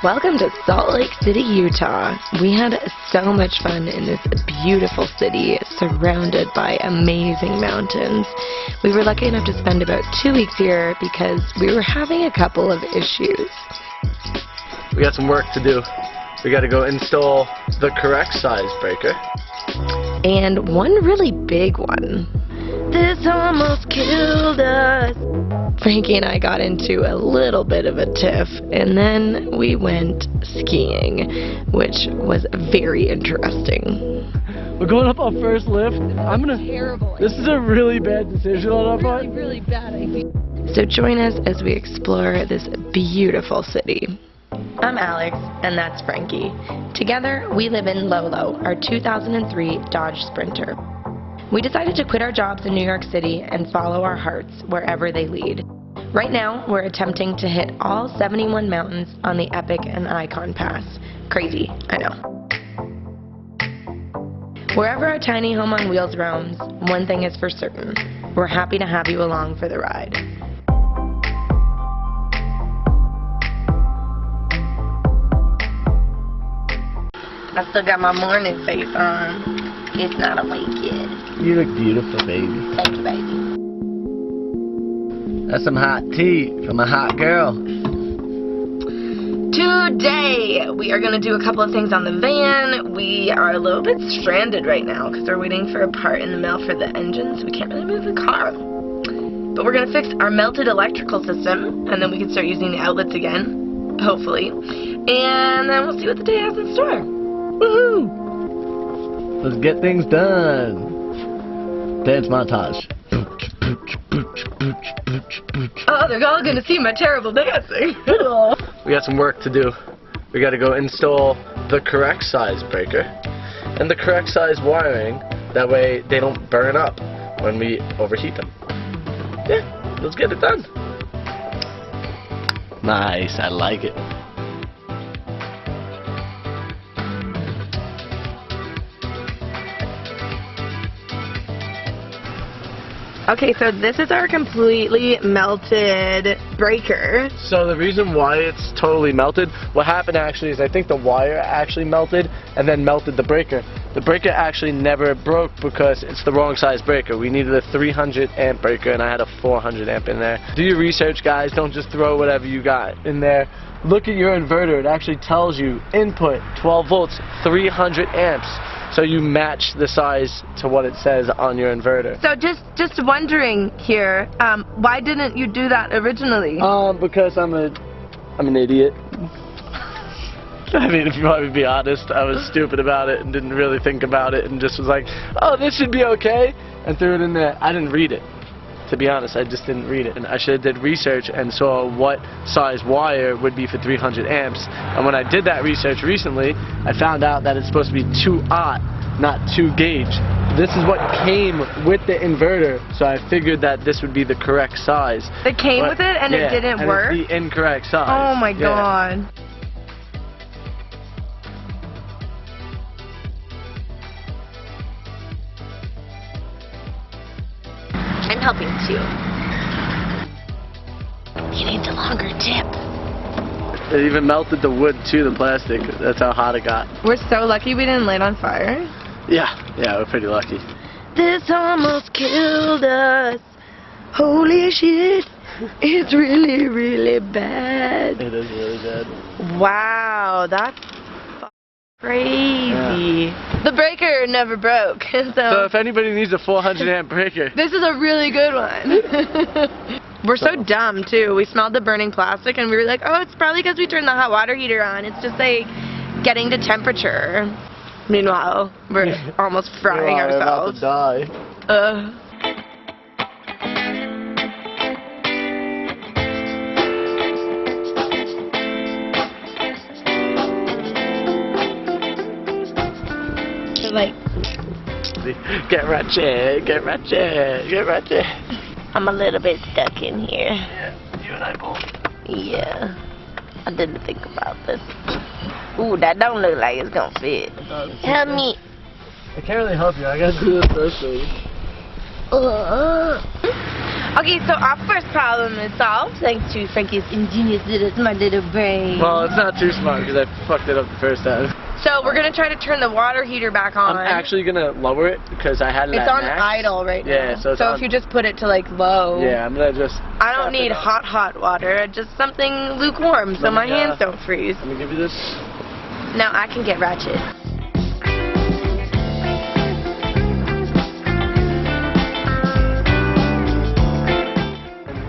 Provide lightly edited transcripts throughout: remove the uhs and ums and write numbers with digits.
Welcome to Salt Lake City, Utah. We had so much fun in this beautiful city surrounded by amazing mountains. We were lucky enough to spend about 2 weeks here because we were having a couple of issues. We got some work to do. We got to go install the correct size breaker. And one really big one. This almost killed us. Frankie and I got into a little bit of a tiff, and then we went skiing, which was very interesting. We're going up our first lift. Terrible. This is a really bad decision on our part. Really bad idea. So join us as we explore this beautiful city. I'm Alex, and that's Frankie. Together, we live in Lolo, our 2003 Dodge Sprinter. We decided to quit our jobs in New York City and follow our hearts wherever they lead. Right now, we're attempting to hit all 71 mountains on the Epic and Icon Pass. Crazy, I know. Wherever our tiny home on wheels roams, one thing is for certain. We're happy to have you along for the ride. I still got my morning face on. It's not awake yet. You look beautiful, baby. Thank you, baby. That's some hot tea from a hot girl. Today, we are going to do a couple of things on the van. We are a little bit stranded right now because we're waiting for a part in the mail for the engine, so we can't really move the car. But we're going to fix our melted electrical system, and then we can start using the outlets again, hopefully. And then we'll see what the day has in store. Woohoo! Let's get things done. Dance montage. Oh, they're all going to see my terrible dancing. We got some work to do. We got to go install the correct size breaker and the correct size wiring. That way they don't burn up when we overheat them. Yeah, let's get it done. Nice, I like it. Okay, so this is our completely melted breaker. So the reason why it's totally melted, what happened actually is I think the wire actually melted and then melted the breaker. The breaker actually never broke because it's the wrong size breaker. We needed a 300 amp breaker and I had a 400 amp in there. Do your research, guys. Don't just throw whatever you got in there. Look at your inverter. It actually tells you input 12 volts, 300 amps. So you match the size to what it says on your inverter. So just wondering here, why didn't you do that originally? Because I'm an idiot. I mean, if you want me to be honest, I was stupid about it and didn't really think about it and just was like, oh, this should be okay, and threw it in there. I didn't read it. To be honest, I just didn't read it. And I should have did research and saw what size wire would be for 300 amps. And when I did that research recently, I found out that it's supposed to be 2-aught, not 2 gauge. This is what came with the inverter, so I figured that this would be the correct size. It came with it and yeah, it didn't and work? It's the incorrect size. Oh my god. I'm helping too. He needs a longer tip. It even melted the wood too, the plastic. That's how hot it got. We're so lucky we didn't light on fire. Yeah, we're pretty lucky. This almost killed us. Holy shit. It's really, really bad. It is really bad. Wow, that's crazy. Yeah. The breaker never broke. So if anybody needs a 400 amp breaker. This is a really good one. We're so dumb too. We smelled the burning plastic and we were like, oh, it's probably because we turned the hot water heater on. It's just like getting to temperature. Meanwhile, we're almost frying ourselves. We're about to die. Like, get ratchet, get ratchet, get ratchet. I'm a little bit stuck in here. Yeah, you and I both. Yeah, I didn't think about this. Ooh, that don't look like it's gonna fit. Help me. I can't really help you. I gotta do this first, baby. Okay, so our first problem is solved thanks to Frankie's ingenious little smart little brain. Well, it's not too smart because I fucked it up the first time. So we're gonna try to turn the water heater back on. I'm actually gonna lower it because I had it It's at on max. idle right now. Yeah, so it's so on. if you just put it to like low. Yeah, I'm gonna just. I don't need hot water, just something lukewarm so my hands don't freeze. Let me give you this. Now I can get ratchet.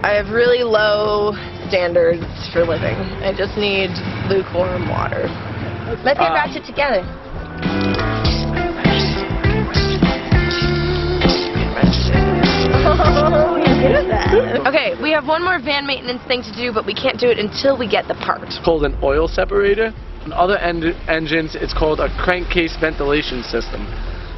I have really low standards for living. I just need lukewarm water. Let's get ratchet together. Oh, you're good at that. Okay, we have one more van maintenance thing to do, but we can't do it until we get the part. It's called an oil separator. On other engines, it's called a crankcase ventilation system.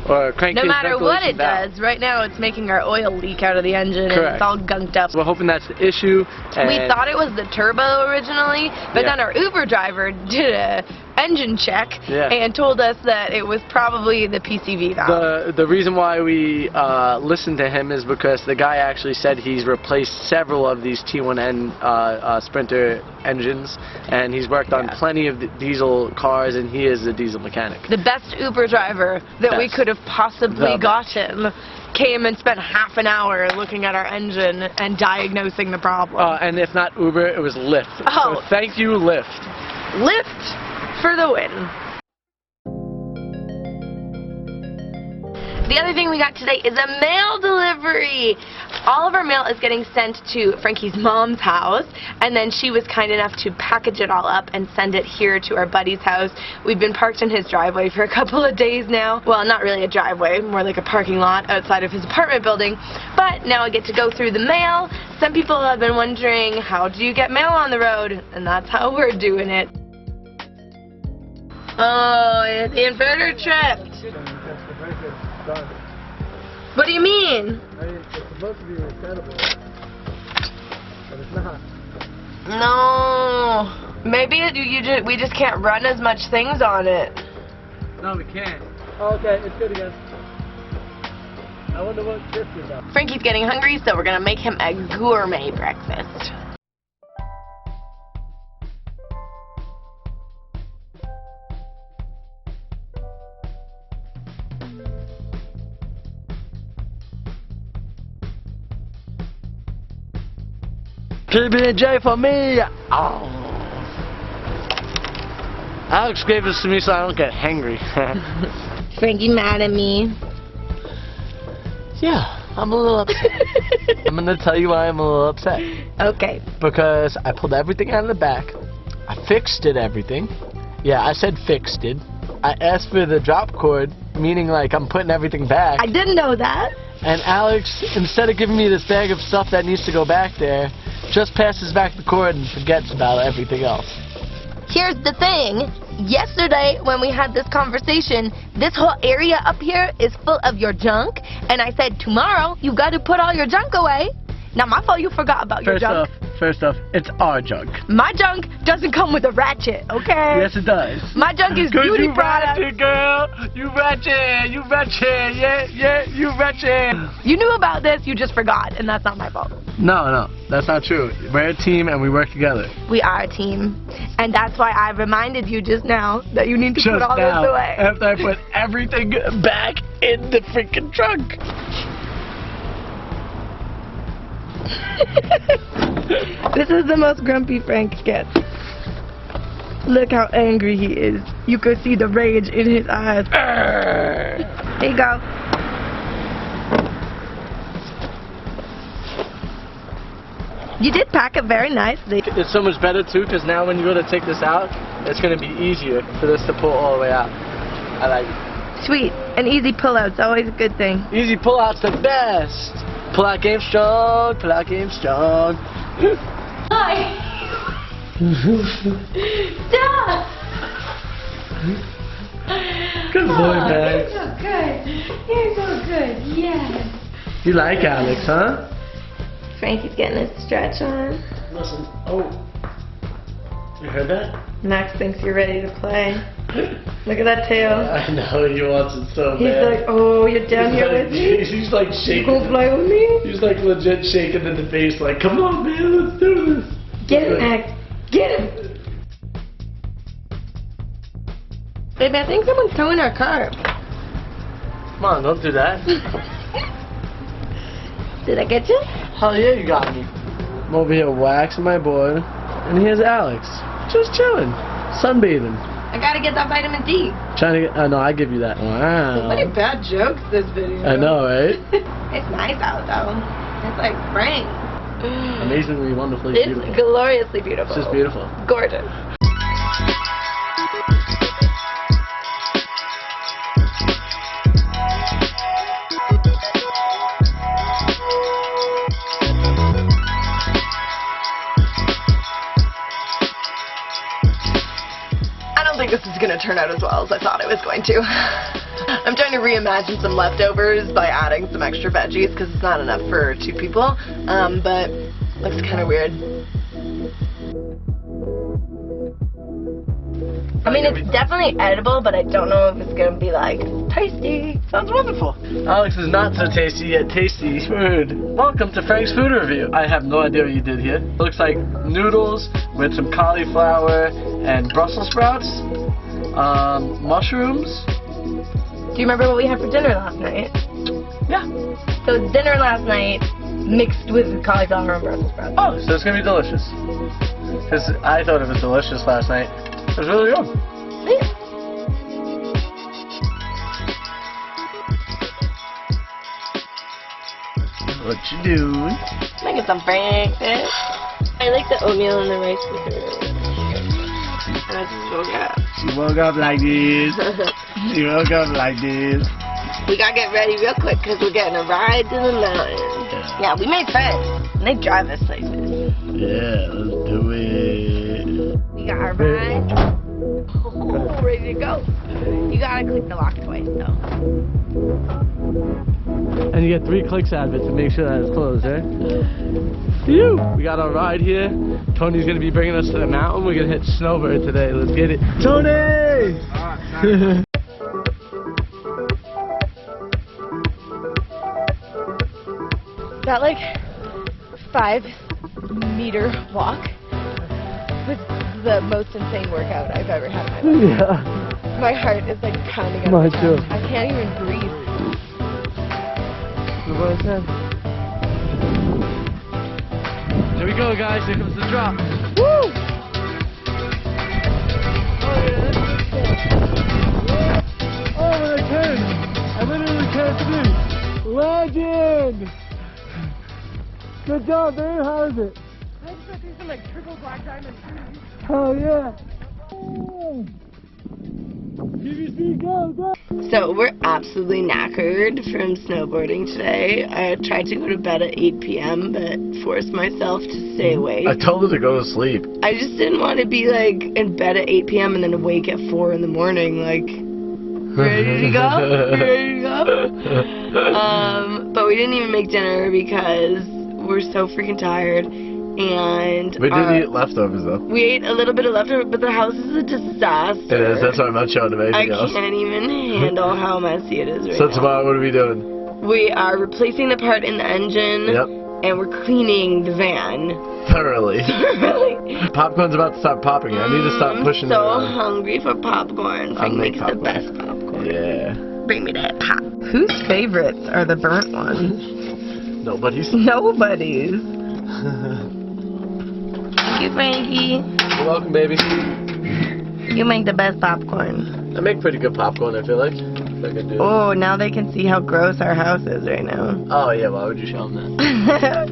Or a crankcase no matter what it valve. does, right now it's making our oil leak out of the engine. Correct. And it's all gunked up. So we're hoping that's the issue. We thought it was the turbo originally, but Yeah. then our Uber driver did a engine check and told us that it was probably the PCV valve. The reason why we listened to him is because the guy actually said he's replaced several of these T1N Sprinter engines, and he's worked on plenty of diesel cars, and he is a diesel mechanic. The best Uber driver that we could have possibly gotten came and spent half an hour looking at our engine and diagnosing the problem. And if not Uber, it was Lyft. Oh. So thank you, Lyft. Lyft for the win. The other thing we got today is a mail delivery. All of our mail is getting sent to Frankie's mom's house, and then she was kind enough to package it all up and send it here to our buddy's house. We've been parked in his driveway for a couple of days now. Well, not really a driveway, more like a parking lot outside of his apartment building. But now I get to go through the mail. Some people have been wondering, how do you get mail on the road? And that's how we're doing it. Oh, the inverter tripped. What do you mean? It's supposed to be resettable, but it's not. No. Maybe we just can't run as much things on it. No, we can't. Oh, okay, it's good again. I wonder what this is about. Frankie's getting hungry, so we're gonna make him a gourmet breakfast. PB&J for me! Oh. Alex gave this to me so I don't get hangry. Frankie mad at me. Yeah, I'm a little upset. I'm gonna tell you why I'm a little upset. Okay. Because I pulled everything out of the back. I fixed it, everything. Yeah, I said fixed it. I asked for the drop cord, meaning like I'm putting everything back. I didn't know that. And Alex, instead of giving me this bag of stuff that needs to go back there, just passes back the cord and forgets about everything else. Here's the thing. Yesterday, when we had this conversation, this whole area up here is full of your junk, and I said, tomorrow, you got to put all your junk away. Now, my fault you forgot about your junk. First off, it's our junk. My junk doesn't come with a ratchet, okay? Yes, it does. My junk is beauty you products. ratchet, girl. You ratchet. You ratchet. Yeah, you ratchet. You knew about this, you just forgot, and that's not my fault. No, that's not true. We're a team and we work together. We are a team, and that's why I reminded you just now that you need to put all this away. After I put everything back in the freaking trunk. This is the most grumpy Frank gets. Look how angry he is. You could see the rage in his eyes. Here you go. You did pack it very nicely. It's so much better too, because now when you go to take this out, it's going to be easier for this to pull all the way out. I like it. Sweet. An easy pull-out's always a good thing. Easy pull-out's the best. Pull-out game strong. Pull-out game strong. Hi. Stop. Good boy, Max. You're so good. You're so good. Yes. You like Alex, huh? Frankie's getting his stretch on. Listen. Oh. You heard that? Max thinks you're ready to play. Look at that tail. I know, he wants it so He's bad. like, oh, you're down here with me? He's like You shaking. gonna fly with me? He's like legit shaking in the face like, come on man, let's do this. Get him, Max. Get him. Babe, I think someone's towing our car. Come on, don't do that. Did I get you? Hell yeah, you got me. I'm over here waxing my board, and here's Alex. Just chilling. Sunbathing. I gotta get that vitamin D. Trying to get, no, I give you that. Wow. What bad jokes this video. I know, right? It's nice out though. It's like spring. Amazingly, wonderfully It's beautiful. gloriously beautiful. It's just beautiful. Gorgeous. I don't think this is going to turn out as well as I thought it was going to. I'm trying to reimagine some leftovers by adding some extra veggies because it's not enough for 2 people, but looks kind of weird. I mean, it's definitely edible, but I don't know if it's going to be like tasty. Sounds wonderful. Alex's not so tasty yet tasty food. Welcome to Frank's Food Review. I have no idea what you did here. Looks like noodles with some cauliflower and Brussels sprouts, mushrooms. Do you remember what we had for dinner last night? Yeah. So it's dinner last night mixed with cauliflower and Brussels sprouts. Oh, so it's gonna be delicious. Because I thought it was delicious last night. It was really good. Yeah. What you doing? Making some breakfast. I like the oatmeal and the rice cooker. And I just woke up. You woke up like this. You woke up like this. We gotta get ready real quick because we're getting a ride to the mountains. Yeah, we made friends. And they drive us places. Yeah, let's do it. We got our ride. Oh, ready to go. You gotta click the lock twice though. And you get 3 clicks out of it to make sure that it's closed, right? Phew! We got our ride here. Tony's gonna be bringing us to the mountain. We're gonna hit Snowbird today. Let's get it. Tony! That like 5-meter walk was the most insane workout I've ever had in my life. Yeah. My heart is like pounding out. Mine my too. chest. I can't even breathe. What I said. Here we go, guys. Here comes the drop. Woo! Oh, yeah. Oh, but I can. I literally can't see. Legend! Good job, man. How is it? I just got some like triple black diamond shoes. Oh, yeah. PVC, go, go. So we're absolutely knackered from snowboarding today. I tried to go to bed at 8 p.m. but forced myself to stay awake. I told her to go to sleep. I just didn't want to be like in bed at 8 p.m. and then awake at 4 in the morning like ready to go? Ready to go? But we didn't even make dinner because we're so freaking tired. And We did eat leftovers though. we ate a little bit of leftover, but the house is a disaster. It is. That's why I'm not showing them I anything else. can't even handle how messy it is right So now. tomorrow, what are we doing? We are replacing the part in the engine. Yep. And we're cleaning the van. Thoroughly. Really? Popcorn's about to start popping. I need to stop pushing it so around. hungry for popcorn. I'll Frank make makes the popcorn. best popcorn. Yeah. Bring me that pop. Whose favorites are the burnt ones? Nobody's. Nobody's. Thank you, Frankie. You're welcome, baby. You make the best popcorn. I make pretty good popcorn, I feel like. I can do. Oh, now they can see how gross our house is right now. Oh, yeah, why would you show them that?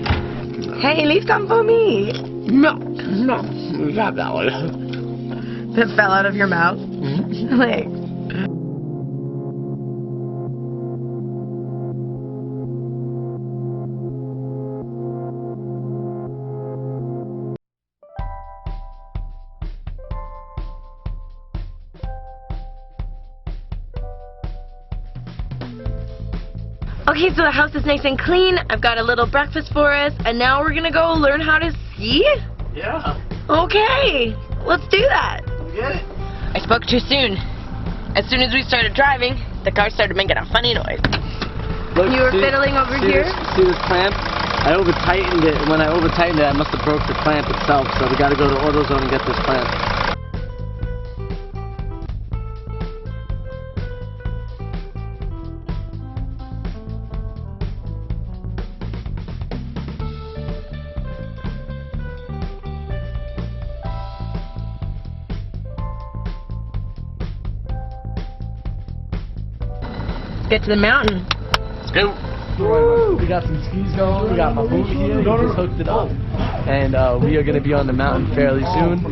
Hey, leave some for me. No, no. Grab that one. That fell out of your mouth. Like. Okay, so the house is nice and clean. I've got a little breakfast for us, and now we're gonna go learn how to ski? Yeah. Okay, Let's do that. Get it? I spoke too soon. As soon as we started driving, the car started making a funny noise. Look, You were fiddling over here? See this clamp? I over-tightened it, and when I over-tightened it, I must have broke the clamp itself, so we gotta go to AutoZone and get this clamp. Let's get to the mountain. Let's go. Woo! We got some skis going. We got my boot here. He just hooked it up, and we are gonna be on the mountain fairly soon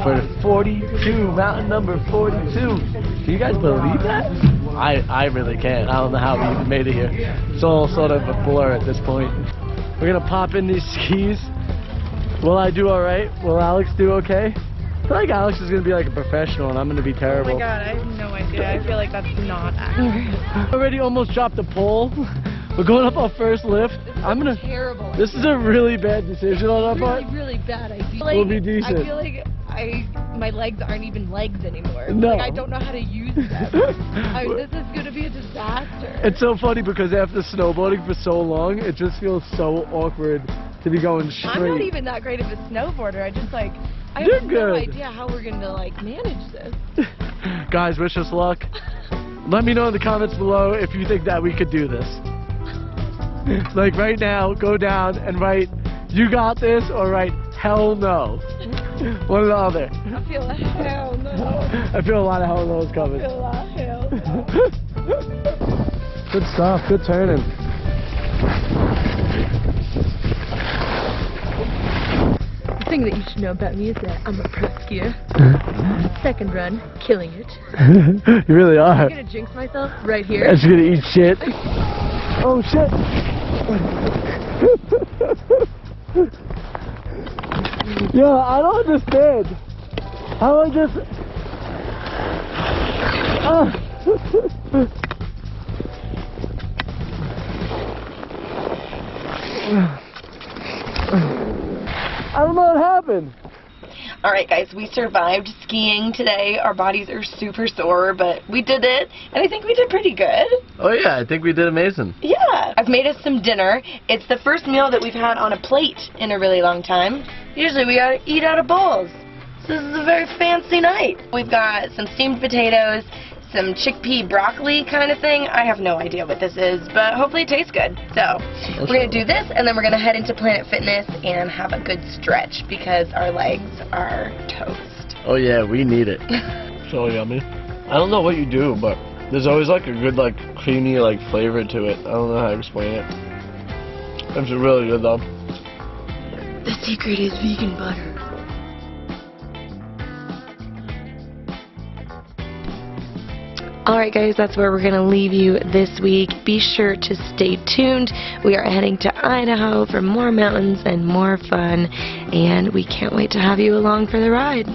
for 42, mountain number 42. Can you guys believe that? I really can't. I don't know how we even made it here. It's all sort of a blur at this point. We're gonna pop in these skis. Will I do all right? Will Alex do okay? I feel like Alex is gonna be like a professional, and I'm gonna be terrible. Oh my god, I have no idea. I feel like that's not accurate. Already almost dropped the pole. We're going up our first lift. Terrible. This is a really bad decision on our part. Really bad idea. We'll be decent. I feel like my legs aren't even legs anymore. No. Like, I don't know how to use them. This is gonna be a disaster. It's so funny because after snowboarding for so long, it just feels so awkward to be going straight. I'm not even that great of a snowboarder. I You're have good. no idea how we're gonna like manage this. Guys, wish us luck. Let me know in the comments below if you think that we could do this. Like right now, go down and write, "You got this," or write, "Hell no." One or the other. I feel like hell no. I feel a lot of hell no's coming. I feel like hell no. Good stuff, good turning. The thing that you should know about me is that I'm a pro skier. Second run, killing it. You really are. I'm gonna jinx myself right here. I'm just gonna eat shit. Oh shit. Yeah, I don't understand. How I just... I don't know what happened. Alright guys, we survived skiing today. Our bodies are super sore, but we did it, and I think we did pretty good. Oh yeah, I think we did amazing. Yeah. I've made us some dinner. It's the first meal that we've had on a plate in a really long time. Usually we eat out of bowls. So this is a very fancy night. We've got some steamed potatoes, some chickpea broccoli kind of thing. I have no idea what this is, but hopefully it tastes good. So we're going to do this, and then we're going to head into Planet Fitness and have a good stretch because our legs are toast. Oh yeah, we need it. So yummy. I don't know what you do, but there's always like a good like creamy like flavor to it. I don't know how to explain it. It's really good though. The secret is vegan butter. Alright guys, that's where we're going to leave you this week. Be sure to stay tuned. We are heading to Idaho for more mountains and more fun, and we can't wait to have you along for the ride.